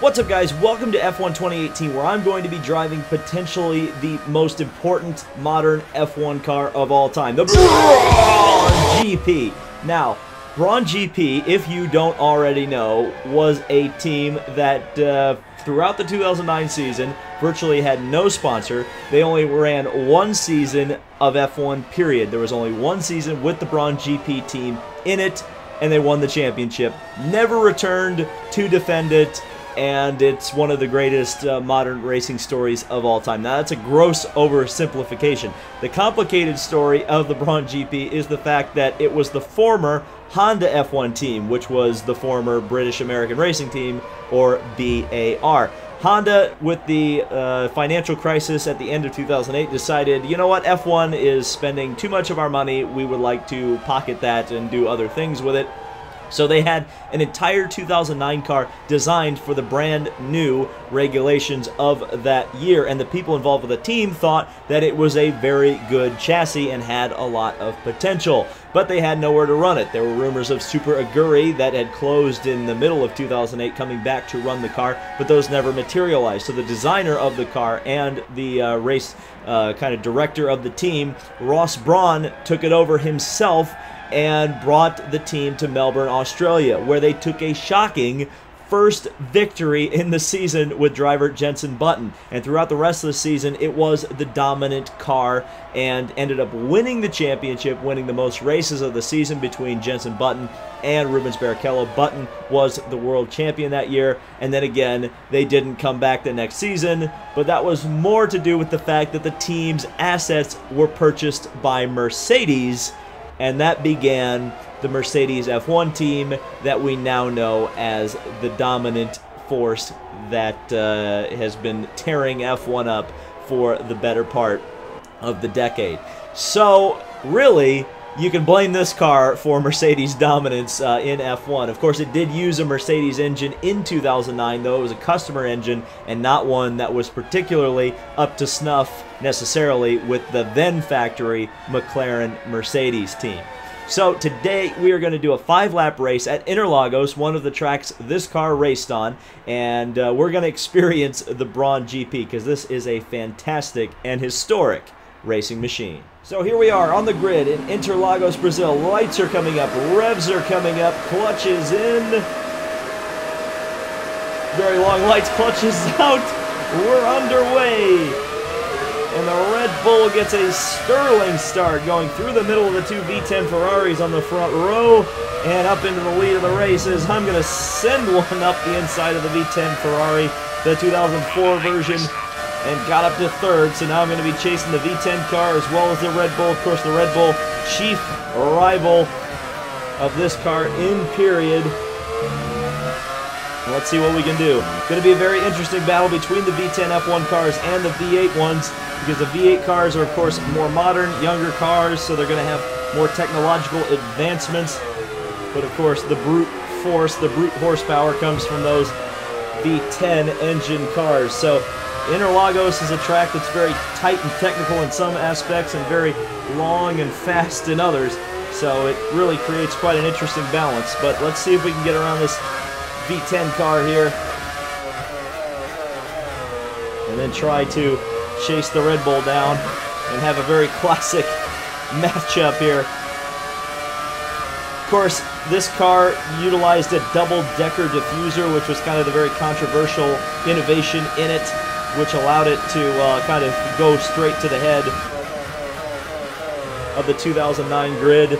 What's up, guys? Welcome to F1 2018, where I'm going to be driving potentially the most important modern F1 car of all time, the Brawn GP. Now, Brawn GP, if you don't already know, was a team that throughout the 2009 season virtually had no sponsor. They only ran one season of F1, period. There was only one season with the Brawn GP team in it, and they won the championship. Never returned to defend it. And it's one of the greatest modern racing stories of all time. Now, that's a gross oversimplification. The complicated story of the Brawn GP is the fact that it was the former Honda F1 team, which was the former British American Racing Team, or BAR. Honda, with the financial crisis at the end of 2008, decided, you know what, F1 is spending too much of our money. We would like to pocket that and do other things with it. So they had an entire 2009 car designed for the brand new regulations of that year, and the people involved with the team thought that it was a very good chassis and had a lot of potential. But they had nowhere to run it. There were rumors of Super Aguri that had closed in the middle of 2008 coming back to run the car, but those never materialized. So the designer of the car and the race kind of director of the team, Ross Brawn, took it over himself and brought the team to Melbourne, Australia, where they took a shocking first victory in the season with driver Jenson Button. And throughout the rest of the season, it was the dominant car and ended up winning the championship, winning the most races of the season between Jenson Button and Rubens Barrichello. Button was the world champion that year, and then again, they didn't come back the next season, but that was more to do with the fact that the team's assets were purchased by Mercedes, and that began the Mercedes F1 team that we now know as the dominant force that has been tearing F1 up for the better part of the decade. So, really, you can blame this car for Mercedes' dominance in F1. Of course, it did use a Mercedes engine in 2009, though it was a customer engine and not one that was particularly up to snuff necessarily with the then factory McLaren Mercedes team. So today we are going to do a 5-lap race at Interlagos, one of the tracks this car raced on, and we're going to experience the Brawn GP because this is a fantastic and historic racing machine. So here we are on the grid in Interlagos, Brazil. Lights are coming up, revs are coming up, clutches in. Very long lights, clutches out. We're underway. And the Red Bull gets a sterling start going through the middle of the two V10 Ferraris on the front row and up into the lead of the races. I'm going to send one up the inside of the V10 Ferrari, the 2004 version, and got up to third. So now I'm going to be chasing the V10 car as well as the Red Bull. Of course, the Red Bull, chief rival of this car in period. Let's see what we can do. Going to be a very interesting battle between the V10 F1 cars and the V8 ones, because the V8 cars are, of course, more modern, younger cars, so they're going to have more technological advancements. But, of course, the brute force, the brute horsepower comes from those V10 engine cars. So Interlagos is a track that's very tight and technical in some aspects and very long and fast in others. So it really creates quite an interesting balance. But let's see if we can get around this V10 car here and then try to chase the Red Bull down and have a very classic matchup here. Of course, this car utilized a double-decker diffuser, which was kind of the very controversial innovation in it, which allowed it to kind of go straight to the head of the 2009 grid.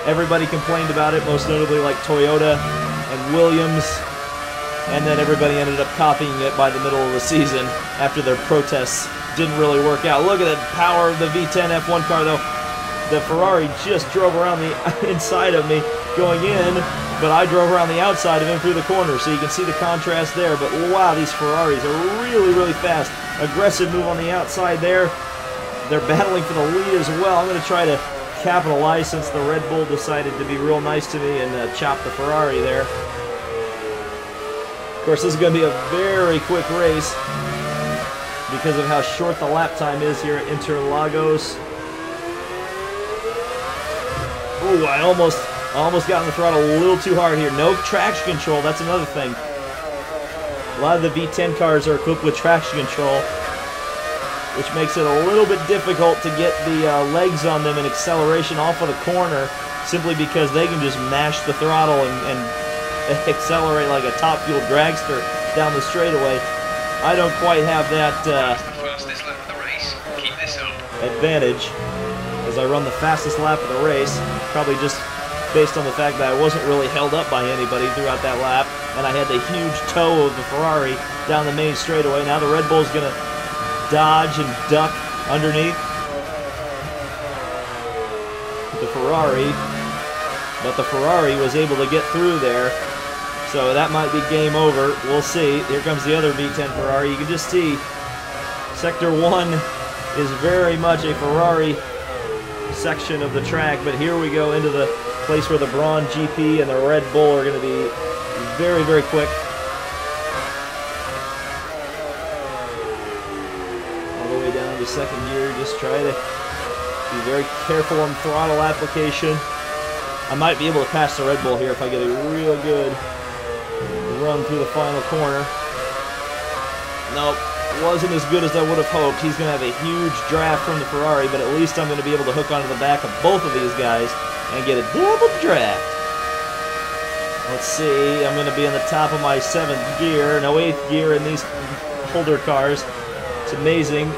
Everybody complained about it, most notably like Toyota and Williams, and then everybody ended up copying it by the middle of the season after their protests didn't really work out. Look at the power of the V10 F1 car, though. The Ferrari just drove around the inside of me going in, but I drove around the outside of him through the corner, so you can see the contrast there. But wow, these Ferraris are really, really fast. Aggressive move on the outside there. They're battling for the lead as well. I'm going to try to capitalize since the Red Bull decided to be real nice to me and chop the Ferrari there. Of course, this is going to be a very quick race because of how short the lap time is here at Interlagos. Ooh, I almost got on the throttle a little too hard here. No traction control, that's another thing. A lot of the V10 cars are equipped with traction control, which makes it a little bit difficult to get the legs on them and acceleration off of the corner, simply because they can just mash the throttle and accelerate like a top-fuel dragster down the straightaway. I don't quite have that advantage as I run the fastest lap of the race, probably just based on the fact that I wasn't really held up by anybody throughout that lap, and I had the huge toe of the Ferrari down the main straightaway. Now the Red Bull's going to dodge and duck underneath the Ferrari, but the Ferrari was able to get through there, so that might be game over. We'll see. Here comes the other V10 Ferrari. You can just see Sector 1 is very much a Ferrari section of the track, but here we go into the place where the Brawn GP and the Red Bull are going to be very, very quick. All the way down to second gear. Just try to be very careful on throttle application. I might be able to pass the Red Bull here if I get a real good run through the final corner. Nope, wasn't as good as I would have hoped. He's going to have a huge draft from the Ferrari, but at least I'm going to be able to hook onto the back of both of these guys and get a double draft. Let's see, I'm going to be in the top of my 7th gear, no 8th gear in these older cars. It's amazing.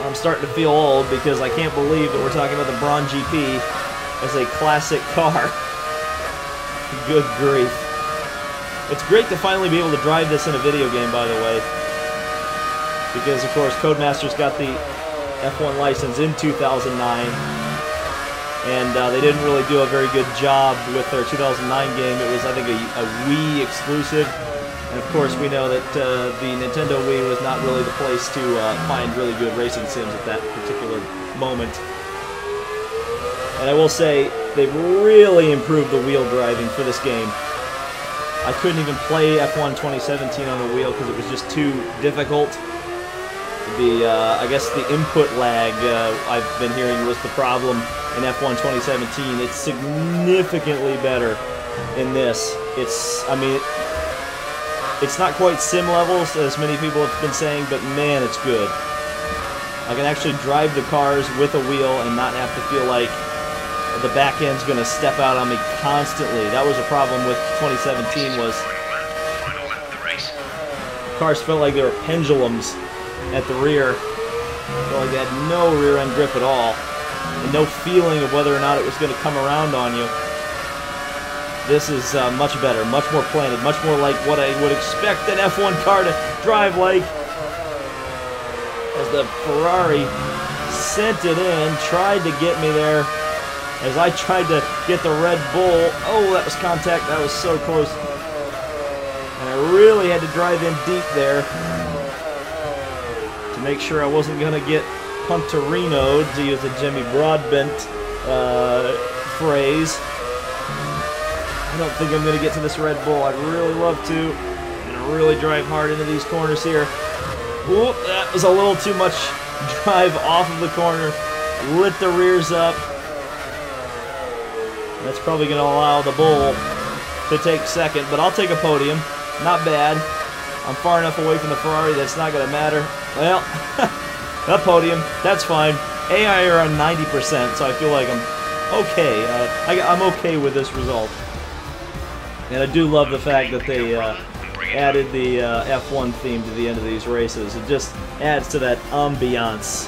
I'm starting to feel old because I can't believe that we're talking about the Brawn GP as a classic car. Good grief. It's great to finally be able to drive this in a video game, by the way, because of course Codemasters got the F1 license in 2009, and they didn't really do a very good job with their 2009 game. It was, I think, a Wii exclusive, and of course we know that the Nintendo Wii was not really the place to find really good racing sims at that particular moment. And I will say, they've really improved the wheel driving for this game. I couldn't even play F1 2017 on a wheel because it was just too difficult. I guess the input lag I've been hearing was the problem in F1 2017. It's significantly better in this. I mean, it's not quite sim levels, as many people have been saying, but man, it's good. I can actually drive the cars with a wheel and not have to feel like the back end's going to step out on me constantly. That was a problem with 2017, was cars felt like they were pendulums at the rear. Felt like they had no rear end grip at all, and no feeling of whether or not it was going to come around on you. This is much better, much more planted, much more like what I would expect an F1 car to drive like. As the Ferrari sent it in, tried to get me there. As I tried to get the Red Bull, oh, that was contact, that was so close. And I really had to drive in deep there to make sure I wasn't going to get punterinoed, to use the Jimmy Broadbent phrase. I don't think I'm going to get to this Red Bull. I'd really love to. I'm going to really drive hard into these corners here. Ooh, that was a little too much drive off of the corner. Lit the rears up. That's probably going to allow the Bull to take second, but I'll take a podium. Not bad. I'm far enough away from the Ferrari that's not going to matter. Well, that podium, that's fine. AI are on 90%, so I feel like I'm okay. I'm okay with this result. And I do love the fact that they added the F1 theme to the end of these races. It just adds to that ambiance.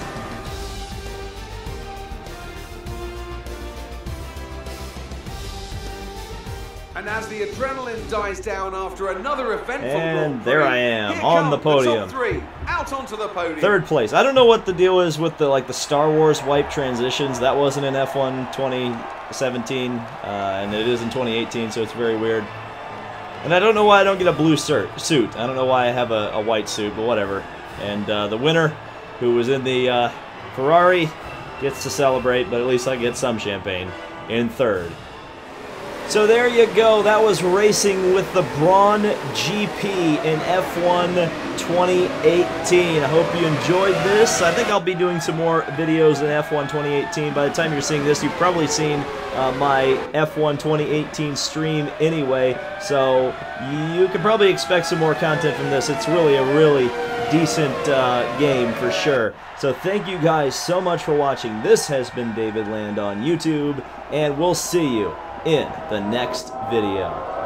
And as the adrenaline dies down after another eventful and there I am on the podium. The top three, out onto the podium. Third place. I don't know what the deal is with the Star Wars wipe transitions. That wasn't in F1 2017, and it is in 2018, so it's very weird. And I don't know why I don't get a blue suit. I don't know why I have a white suit, but whatever. And the winner, who was in the Ferrari, gets to celebrate, but at least I get some champagne in third. So there you go. That was racing with the Brawn GP in F1 2018. I hope you enjoyed this. I think I'll be doing some more videos in F1 2018. By the time you're seeing this, you've probably seen my F1 2018 stream anyway. So you can probably expect some more content from this. It's really a really decent game for sure. So thank you guys so much for watching. This has been David Land on YouTube, and we'll see you in the next video.